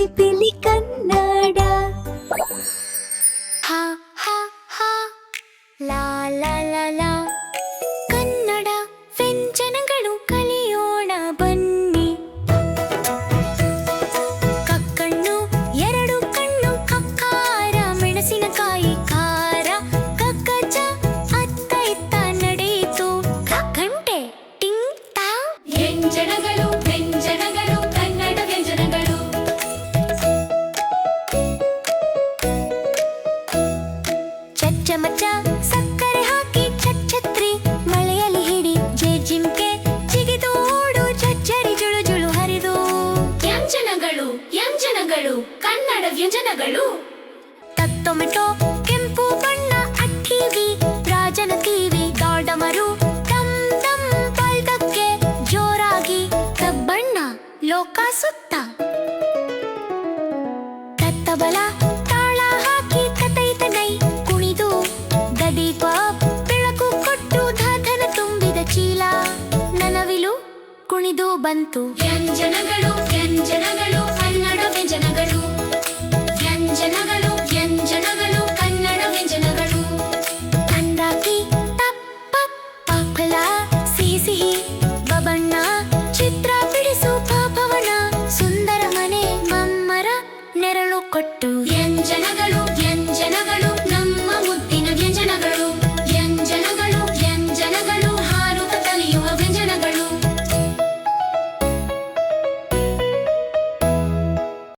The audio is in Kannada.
ಪಿಲಿ ಕನ್ನಡ. ಹ ಹ ಹ ಲಾ ಲಾ ಲಾ ಲಾ. ಕನ್ನಡ ವ್ಯಂಜನಗಳು ಕಲಿಯೋಣ ಬನ್ನಿ. ಕಕ್ಕಣ್ಣು ಎರಡು ಕಣ್ಣು ಕಕ್ಕಾರ, ಮೆಣಸಿನಕಾಯಿ ಖಾರ, ಕಗ್ಗಜ ಅತ್ತ ಇತ್ತ ನಡೆಯಿತು, ಗಂಟೆ ಟಿಂಗ್ ತಾ. ವ್ಯಂಜನಗಳು ವ್ಯಂಜನಗಳು ಕನ್ನಡ ವ್ಯಂಜನಗಳು. ಚಚ್ಚಮಚ್ಚ ಸಕ್ಕರೆ ಹಾಕಿ ಛತ್ಛತ್ರಿ, ಮಳೆಯಲ್ಲಿ ಹಿಡಿ ಜೇಜಿಂಕೆ, ಜಿಗಿದು ಓಡು ಝಜ್ಜರಿ ಜುಳು ಜುಳು ಹರಿದು. ವ್ಯಂಜನಗಳು ವ್ಯಂಜನಗಳು ಕನ್ನಡ ವ್ಯಂಜನಗಳು. ಟೊಮೆಟೊ ಕೆಂಪು ಬಣ್ಣ ಅಟ್ಟಿವಿ, ರಾಜನ ಟಿವಿ ದಾಡಮರು, ಡಮ್ ಡಮ್ ಬಲ್ದಕ್ಕೆ ಜೋರಾಗಿ ಕಬ್ಬಣ್ಣ ಲೋಕ ಸುತ್ತ. ಕತ್ತಬಲ ತಾಳ ಹಾಕಿ ಕತೈತನೈ ಕುಣಿದು, ಗದೀಪ ಬೆಳಕು ಕೊಟ್ಟು ಧನ ತುಂಬಿದ ಚೀಲ, ನನವಿಲು ಕುಣಿದು ಬಂತು. ವ್ಯಂಜನಗಳು ವ್ಯಂಜನಗಳು ಕನ್ನಡ ವ್ಯಂಜನಗಳು. ವ್ಯಂಜನಗಳು